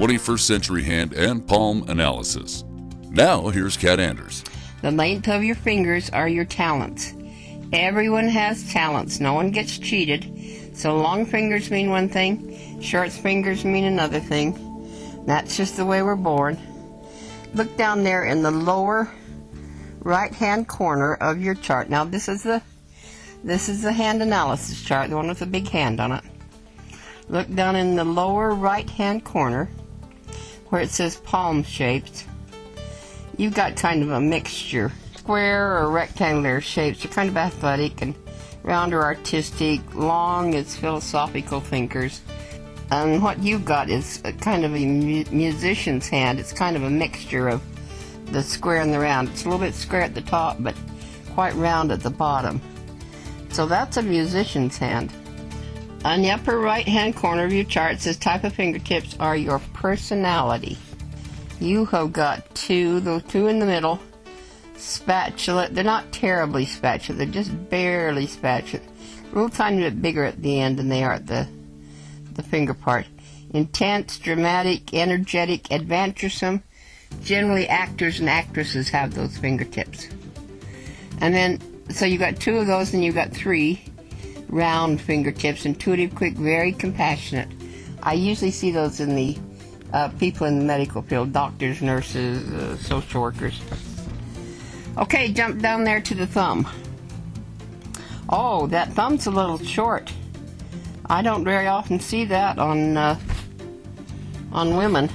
21st century hand and palm analysis. Now, here's Kat Anders. The length of your fingers are your talents. Everyone has talents. No one gets cheated. So long fingers mean one thing, short fingers mean another thing. That's just the way we're born. Look down there in the lower right-hand corner of your chart. Now this is the hand analysis chart, the one with the big hand on it. Look down in the lower right-hand corner where it says palm shapes. You've got kind of a mixture. Square or rectangular shapes are kind of athletic, and round or artistic. Long is philosophical thinkers. And what you've got is a kind of a musician's hand. It's kind of a mixture of the square and the round. It's a little bit square at the top, but quite round at the bottom. So that's a musician's hand. On the upper right-hand corner of your chart, it says type of fingertips are your personality. You have got those two in the middle, spatula. They're not terribly spatula, they're just barely spatula. A little tiny bit bigger at the end than they are at the finger part. Intense, dramatic, energetic, adventuresome. Generally actors and actresses have those fingertips. And then, so you got two of those, and you got three round fingertips. Intuitive, quick, very compassionate. I usually see those in the people in the medical field, doctors, nurses, social workers. Okay, jump down there to the thumb. Oh, that thumb's a little short. I don't very often see that on women.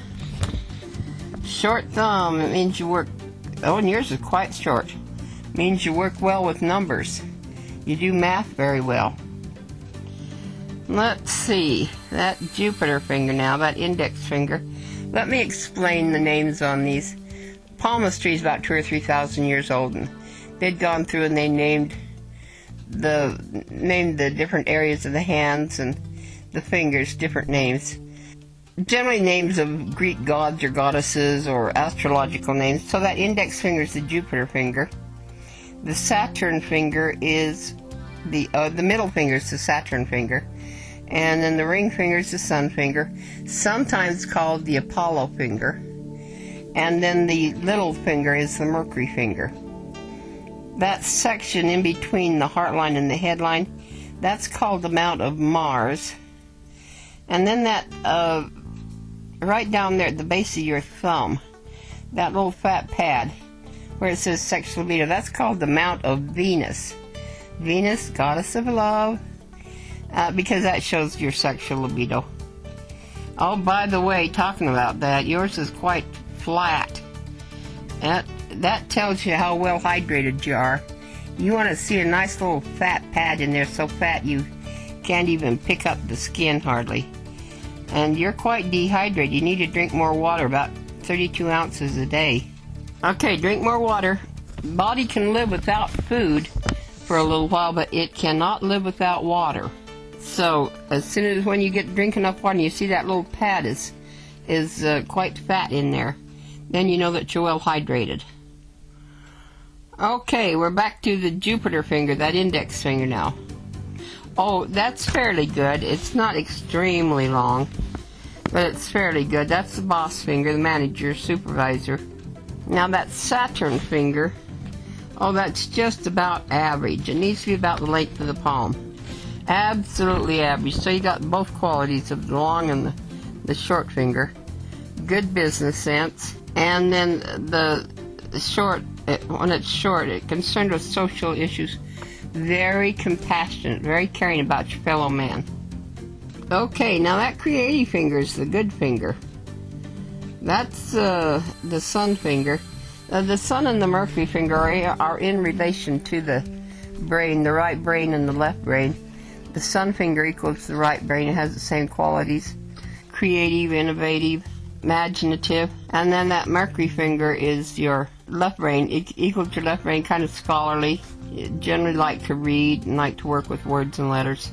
Short thumb, it means you work, oh, and yours is quite short. It means you work well with numbers. You do math very well. Let's see, that Jupiter finger now, that index finger. Let me explain the names on these. Palmistry is about 2,000 or 3,000 years old, and they'd gone through and they named the different areas of the hands and the fingers different names. Generally names of Greek gods or goddesses or astrological names. So that index finger is the Jupiter finger. The Saturn finger is the middle finger is the Saturn finger. And then the ring finger is the Sun finger, sometimes called the Apollo finger. And then the little finger is the Mercury finger. That section in between the heart line and the headline, that's called the mount of Mars. And then that right down there at the base of your thumb, that little fat pad where it says sexual libido, that's called the mount of Venus. Venus, goddess of love, because that shows your sexual libido. Oh, by the way, talking about that, yours is quite flat. That tells you how well hydrated you are. You want to see a nice little fat pad in there, so fat you can't even pick up the skin hardly. And you're quite dehydrated. You need to drink more water, about 32 ounces a day. Okay, drink more water. Body can live without food for a little while, but it cannot live without water. So as soon as when you drink enough water and you see that little pad is quite fat in there, then you know that you're well hydrated. Okay, we're back to the Jupiter finger, that index finger now. Oh, that's fairly good. It's not extremely long, but it's fairly good. That's the boss finger, the manager, supervisor. Now that Saturn finger, oh, that's just about average. It needs to be about the length of the palm. Absolutely average. So you got both qualities of the long and the short finger. Good business sense. And then the short, when it's short, it's concerned with social issues. Very compassionate, very caring about your fellow man. Okay, now that creative finger is the good finger. That's the Sun finger. The Sun and the Mercury finger are in relation to the brain, the right brain and the left brain. The Sun finger equals the right brain. It has the same qualities. Creative, innovative, imaginative. And then that Mercury finger is your left brain, equal to your left brain, kind of scholarly. You generally like to read and like to work with words and letters.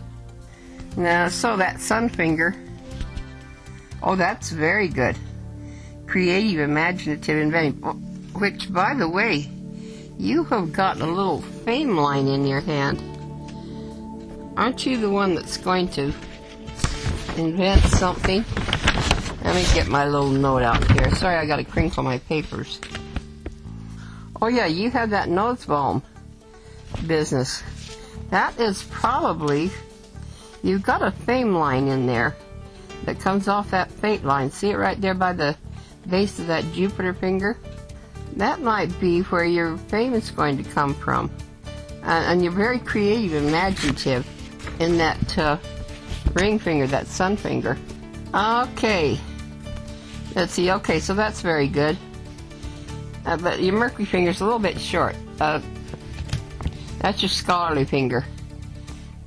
Now, so that Sun finger, oh, that's very good. Creative, imaginative, inventive. Which, by the way, you have got a little fame line in your hand. Aren't you the one that's going to invent something? Let me get my little note out here. Sorry, I got to crinkle my papers. Oh yeah, you have that nose balm business. That is probably, you've got a fame line in there that comes off that fate line. See it right there by the base of that Jupiter finger? That might be where your fame is going to come from. And you're very creative and imaginative in that ring finger, that sun finger. Okay. Let's see. Okay, so that's very good. But your Mercury finger's a little bit short. That's your scholarly finger.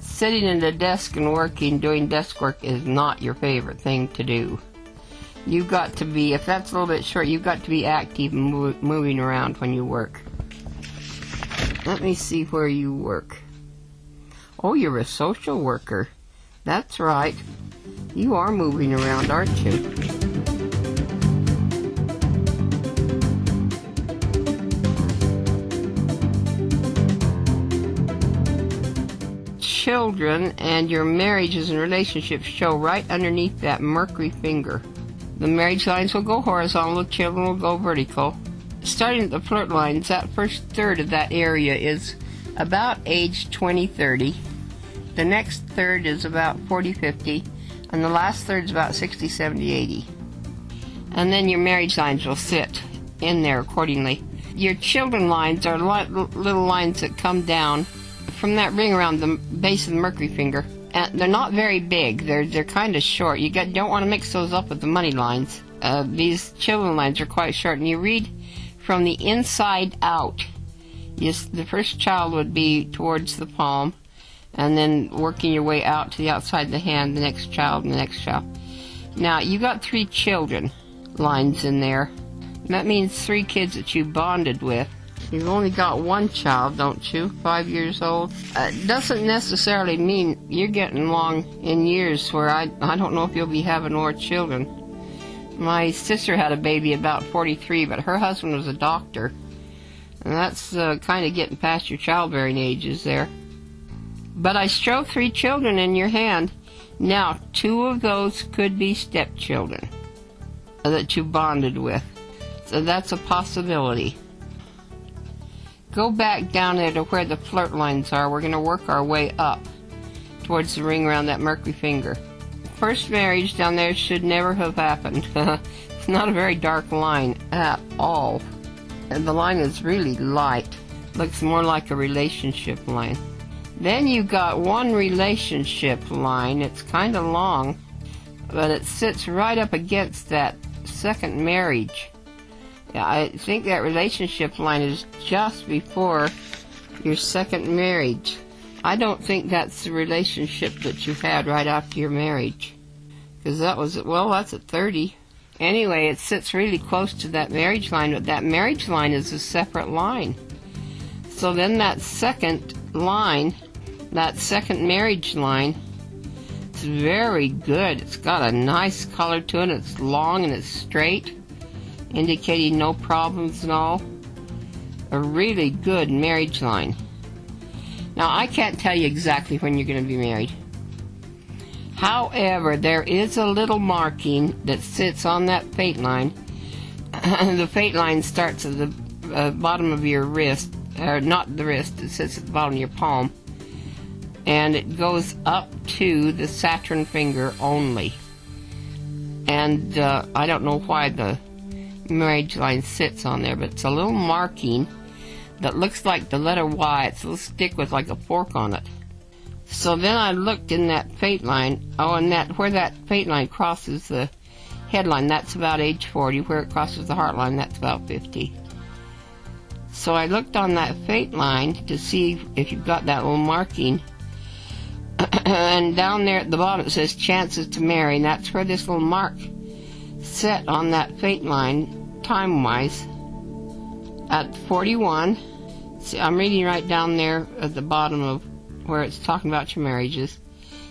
Sitting at a desk and working, doing desk work is not your favorite thing to do. You've got to be, if that's a little bit short, you've got to be active and moving around when you work. Let me see where you work. Oh, you're a social worker. That's right. You are moving around, aren't you? Children and your marriages and relationships show right underneath that Mercury finger. The marriage lines will go horizontal, the children will go vertical. Starting at the flirt lines, that first third of that area is about age 20-30. The next third is about 40-50. And the last third is about 60-70-80. And then your marriage lines will sit in there accordingly. Your children lines are little lines that come down from that ring around the base of the Mercury finger. And they're not very big. They're kind of short. You don't want to mix those up with the money lines. These children lines are quite short. And you read from the inside out. Yes, the first child would be towards the palm, and then working your way out to the outside of the hand, the next child, and the next child. Now, you got 3 children lines in there. And that means 3 kids that you bonded with. You've only got 1 child, don't you? 5 years old. Doesn't necessarily mean you're getting along in years where I don't know if you'll be having more children. My sister had a baby about 43, but her husband was a doctor. And that's kind of getting past your childbearing ages there. But I show 3 children in your hand. Now, 2 of those could be stepchildren that you bonded with. So that's a possibility. Go back down there to where the flirt lines are. We're going to work our way up towards the ring around that Mercury finger. First marriage down there should never have happened. It's not a very dark line at all. And the line is really light. Looks more like a relationship line. Then you've got 1 relationship line. It's kind of long, but it sits right up against that second marriage. Yeah, I think that relationship line is just before your second marriage. I don't think that's the relationship that you had right after your marriage. Because that was, well, that's at 30. Anyway, it sits really close to that marriage line, but that marriage line is a separate line. So then that second line, that second marriage line, it's very good. It's got a nice color to it. It's long and it's straight, indicating no problems at all. A really good marriage line. Now, I can't tell you exactly when you're going to be married. However, there is a little marking that sits on that fate line. The fate line starts at the bottom of your wrist, or not the wrist, it sits at the bottom of your palm. And it goes up to the Saturn finger only. And I don't know why the marriage line sits on there, but it's a little marking that looks like the letter Y. It's a little stick with like a fork on it. So then I looked in that fate line. Oh, and that where that fate line crosses the headline, that's about age 40. Where it crosses the heart line, that's about 50. So I looked on that fate line to see if you've got that little marking. And down there at the bottom it says chances to marry, and that's where this little mark set on that fate line, time-wise, at 41. See, I'm reading right down there at the bottom of where it's talking about your marriages,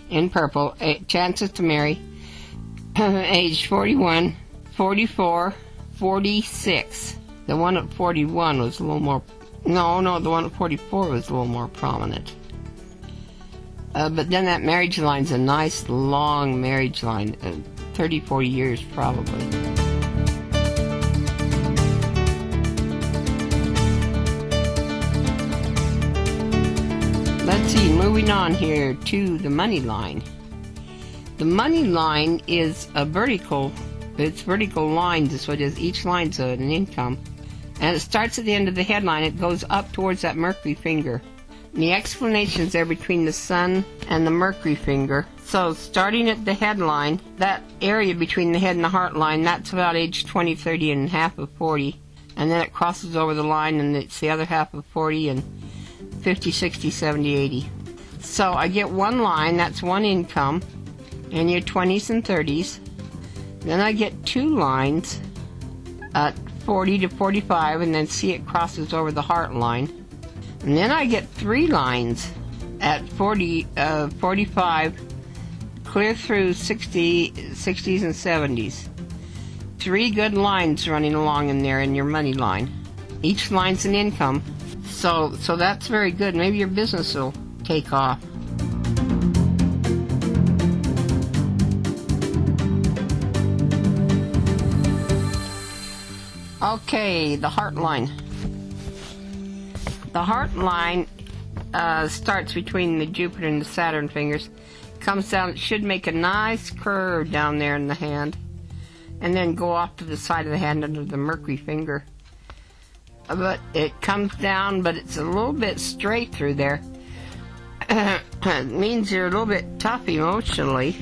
in purple, chances to marry, age 41, 44, 46. The one at 41 was a little more, no, the one at 44 was a little more prominent. But then that marriage line's a nice long marriage line. 30, 40 years probably. Let's see, moving on here to the money line. The money line is a vertical, it's vertical lines is what it is. Each line's an income. And it starts at the end of the headline. It goes up towards that Mercury finger. And the explanation is there between the sun and the Mercury finger. So starting at the headline, that area between the head and the heart line, that's about age 20, 30, and half of 40. And then it crosses over the line, and it's the other half of 40 and 50, 60, 70, 80. So I get one line, that's one income, in your 20s and 30s. Then I get two lines at 40 to 45, and then see it crosses over the heart line. And then I get three lines at 45, clear through 60s and 70s. Three good lines running along in there in your money line. Each line's an income. So that's very good. Maybe your business will take off. Okay, the heart line. The heart line starts between the Jupiter and the Saturn fingers. Comes down, it should make a nice curve down there in the hand. And then go off to the side of the hand under the Mercury finger. But it comes down, but it's a little bit straight through there. It means you're a little bit tough emotionally.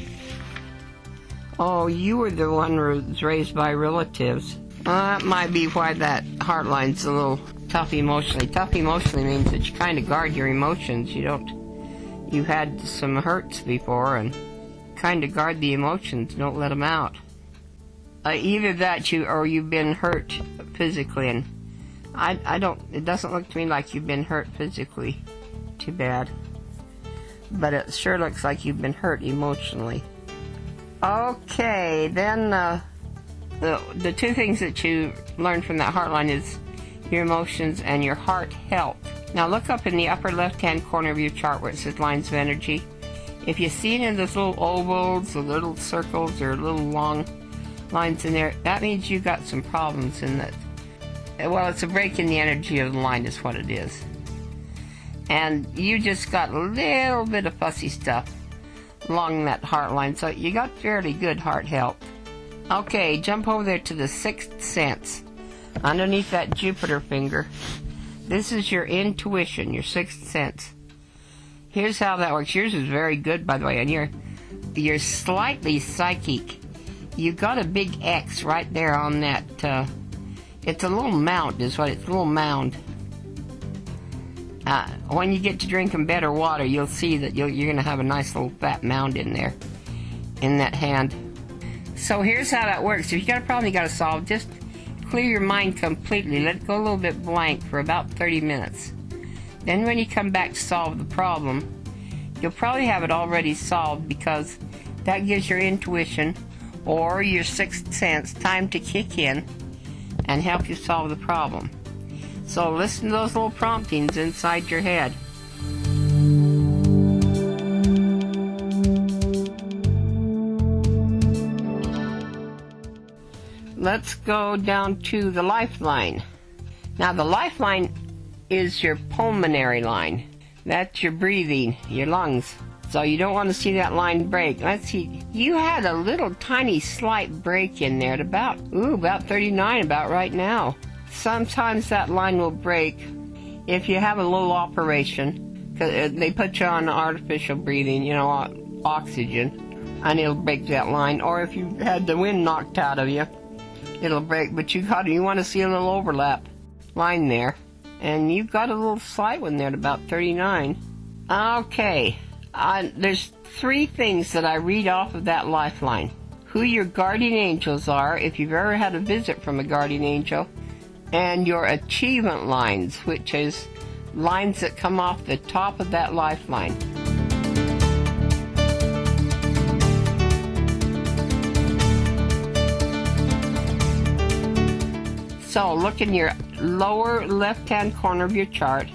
Oh, you were the one who was raised by relatives. That might be why that heart line's a little tough emotionally. Tough emotionally means that you kind of guard your emotions. You've had some hurts before and kind of guard the emotions, don't let them out. Either that or you've been hurt physically, and it doesn't look to me like you've been hurt physically too bad, but it sure looks like you've been hurt emotionally. Okay, then the two things that you learn from that heart line is your emotions and your heart health. Now look up in the upper left-hand corner of your chart where it says lines of energy. If you see any of those little ovals or little circles or little long lines in there, that means you got some problems in that. Well, it's a break in the energy of the line is what it is. And you just got a little bit of fussy stuff along that heart line, so you got fairly good heart health. Okay, jump over there to the sixth sense. Underneath that Jupiter finger, this is your intuition, your sixth sense. Here's how that works. Yours is very good, by the way, and you're slightly psychic. You got a big X right there on that. It's a little mound, is what it's a little mound. When you get to drinking better water, you'll see that you're going to have a nice little fat mound in there, in that hand. So here's how that works. If you got a problem you got to solve, just clear your mind completely. Let it go a little bit blank for about 30 minutes. Then when you come back to solve the problem, you'll probably have it already solved, because that gives your intuition or your sixth sense time to kick in and help you solve the problem. So listen to those little promptings inside your head. Let's go down to the lifeline. Now the lifeline is your pulmonary line. That's your breathing, your lungs. So you don't want to see that line break. Let's see, you had a little tiny slight break in there at about 39, about right now. Sometimes that line will break if you have a little operation, because they put you on artificial breathing, oxygen, and it'll break that line. Or if you had the wind knocked out of you, it'll break. But you want to see a little overlap line there, and you've got a little slight one there at about 39. Okay, there's three things that I read off of that lifeline. Who your guardian angels are, if you've ever had a visit from a guardian angel, and your achievement lines, which is lines that come off the top of that lifeline. So look in your lower left-hand corner of your chart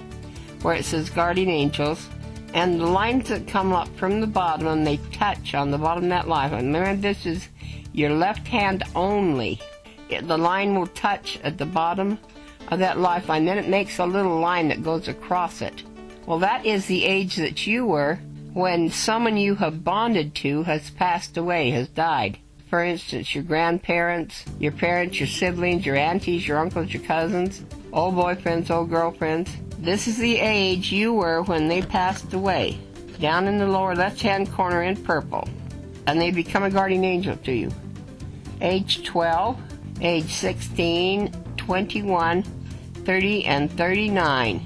where it says guardian angels, and the lines that come up from the bottom and they touch on the bottom of that lifeline. Remember, this is your left hand only. The line will touch at the bottom of that lifeline. Then it makes a little line that goes across it. Well, that is the age that you were when someone you have bonded to has passed away, has died. For instance, your grandparents, your parents, your siblings, your aunties, your uncles, your cousins, old boyfriends, old girlfriends. This is the age you were when they passed away. Down in the lower left-hand corner in purple. And they become a guardian angel to you. Age 12, age 16, 21, 30, and 39.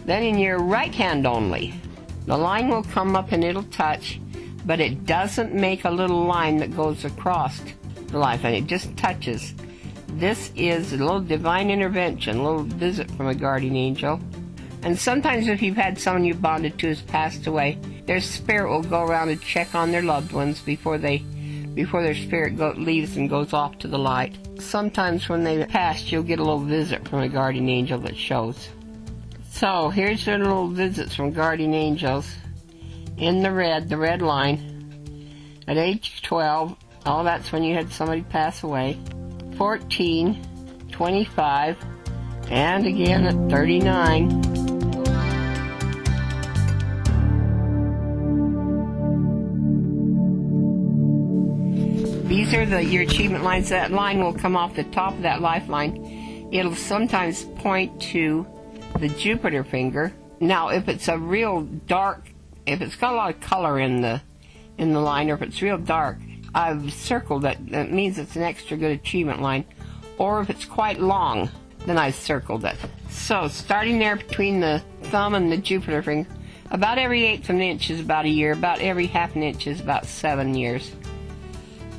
Then in your right hand only, the line will come up and it'll touch, but it doesn't make a little line that goes across the lifeline. It just touches. This is a little divine intervention, a little visit from a guardian angel. And sometimes if you've had someone you bonded to has passed away, their spirit will go around and check on their loved ones before their spirit leaves and goes off to the light. Sometimes when they pass, you'll get a little visit from a guardian angel that shows. So here's their little visits from guardian angels. In the red line. At age 12, that's when you had somebody pass away. 14, 25, and again at 39. These are your achievement lines. That line will come off the top of that lifeline. It'll sometimes point to the Jupiter finger. Now, if it's a real dark, if it's got a lot of color in the line, or if it's real dark, I've circled that. That means it's an extra good achievement line. Or if it's quite long, then I've circled it. So, starting there between the thumb and the Jupiter finger, about every 1/8 of an inch is about a year. About every 1/2 an inch is about 7 years.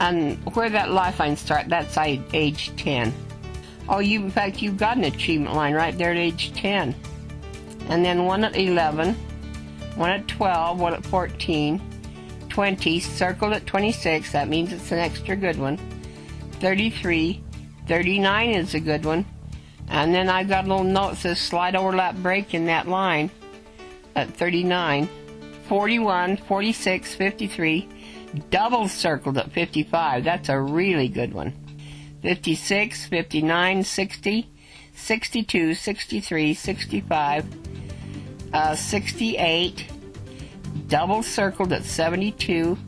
And where that lifeline starts, that's age 10. Oh, in fact, you've got an achievement line right there at age 10. And then one at 11, one at 12, one at 14, 20, circled at 26, that means it's an extra good one. 33, 39 is a good one. And then I've got a little note that says slide overlap break in that line at 39. 41, 46, 53, double circled at 55. That's a really good one. 56, 59, 60, 62, 63, 65, 68, double circled at 72,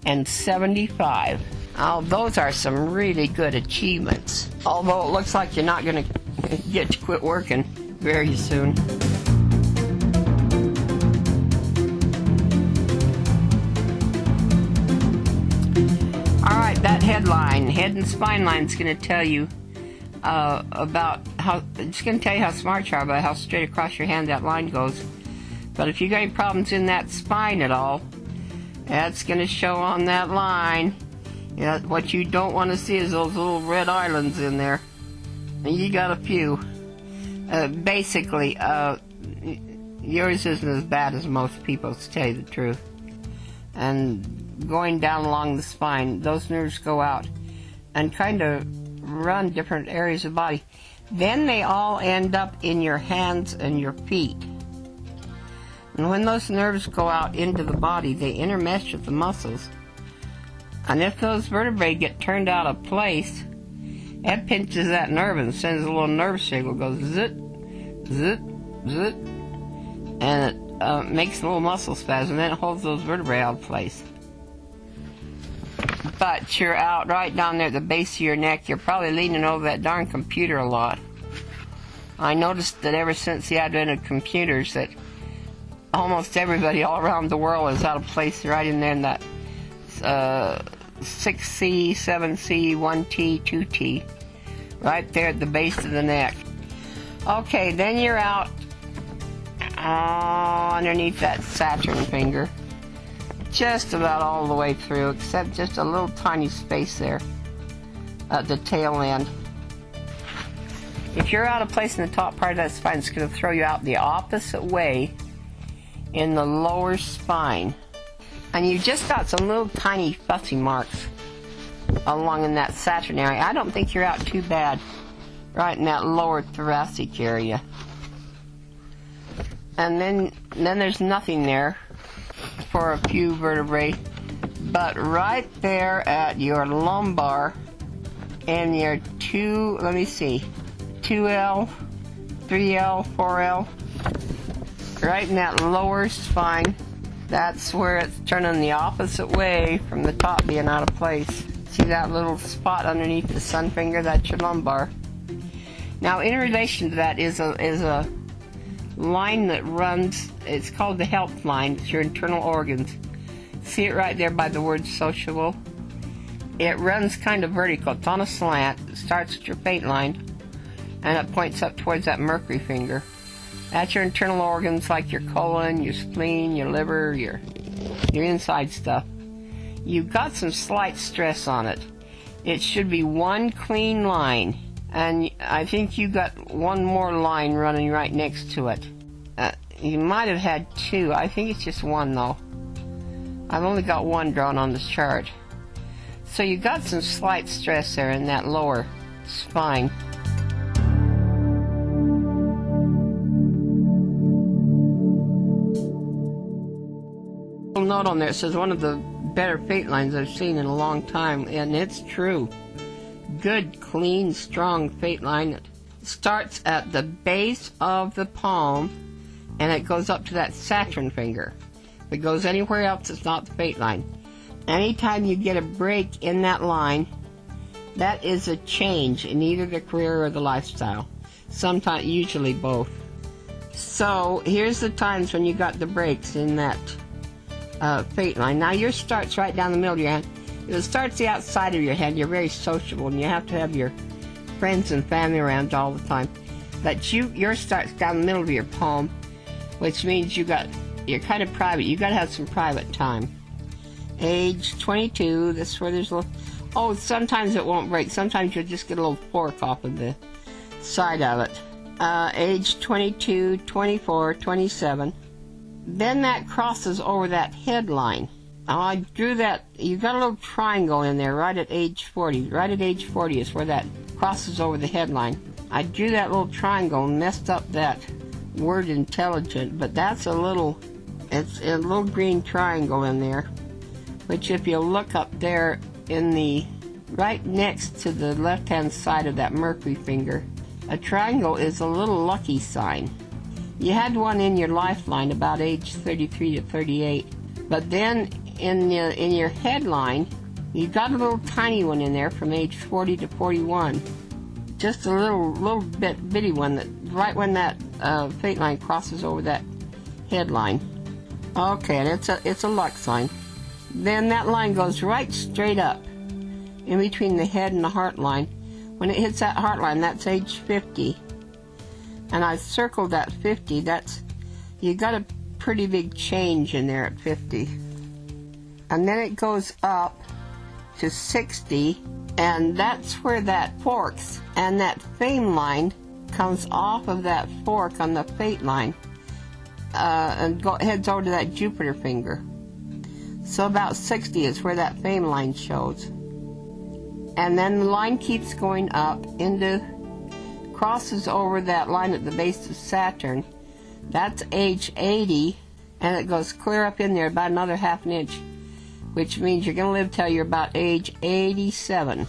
and 75. Oh, those are some really good achievements. Although it looks like you're not going to get to quit working very soon. Alright, that headline, head and spine line, is going to tell you about how, it's going to tell you how smart you are by how straight across your hand that line goes. But if you got any problems in that spine at all, that's going to show on that line. What you don't want to see is those little red islands in there. And you got a few. Basically, yours isn't as bad as most people's, to tell you the truth. And going down along the spine, those nerves go out and kind of run different areas of the body. Then they all end up in your hands and your feet. And when those nerves go out into the body, they intermesh with the muscles. And if those vertebrae get turned out of place, it pinches that nerve and sends a little nerve signal, goes zit, zit, zit, and it makes a little muscle spasm, and then it holds those vertebrae out of place. But you're out right down there at the base of your neck. You're probably leaning over that darn computer a lot. I noticed that ever since the advent of computers that almost everybody all around the world is out of place right in there in that 6C, 7C, 1T, 2T, right there at the base of the neck. Okay, then you're out underneath that Saturn finger, just about all the way through, except just a little tiny space there at the tail end. If you're out of place in the top part of that spine, it's going to throw you out the opposite way in the lower spine. And you've just got some little tiny fussy marks along in that Saturn area. I don't think you're out too bad right in that lower thoracic area. And then there's nothing there for a few vertebrae But right there at your lumbar and your 2L, 3L, 4L, right in that lower spine, that's where it's turning the opposite way from the top being out of place. See that little spot underneath the sun finger? That's your lumbar. Now, in relation to that is a line that runs, it's called the health line. It's your internal organs. See it right there by the word sociable? It runs kind of vertical. It's on a slant. It starts at your fate line, and it points up towards that Mercury finger. That's your internal organs, like your colon, your spleen, your liver, your inside stuff. You've got some slight stress on it. It should be one clean line, and I think you got one more line running right next to it. You might have had two. I think it's just one, though. I've only got one drawn on the chart. So you got some slight stress there in that lower spine. Note on there, it says one of the better fate lines I've seen in a long time, and it's true. Good, clean, strong fate line. It starts at the base of the palm, and it goes up to that Saturn finger. If it goes anywhere else, it's not the fate line. Anytime you get a break in that line, that is a change in either the career or the lifestyle. Sometimes, usually both. So here's the times when you got the breaks in that fate line. Now yours starts right down the middle of your hand. It starts the outside of your hand. You're very sociable, and you have to have your friends and family around all the time. But yours starts down the middle of your palm, which means you're kind of private. You got to have some private time. Age 22. That's where there's a little. Oh, sometimes it won't break. Sometimes you'll just get a little fork off of the side of it. Age 22, 24, 27. Then that crosses over that headline. Now I drew that, you got a little triangle in there right at age 40. Right at age 40 is where that crosses over the headline. I drew that little triangle and messed up that word intelligent, but that's it's a little green triangle in there, which if you look up there right next to the left-hand side of that Mercury finger, a triangle is a little lucky sign. You had one in your lifeline about age 33 to 38, but then in your headline, you got a little tiny one in there from age 40 to 41. Just a little bitty one that right when that fate line crosses over that headline. Okay, and it's a luck sign. Then that line goes right straight up in between the head and the heart line. When it hits that heart line, that's age 50. And I circled that 50. You got a pretty big change in there at 50. And then it goes up to 60, and that's where that forks. And that fame line comes off of that fork on the fate line and heads over to that Jupiter finger. So about 60 is where that fame line shows. And then the line keeps going up crosses over that line at the base of Saturn. That's age 80, and it goes clear up in there about another half an inch, which means you're going to live till you're about age 87.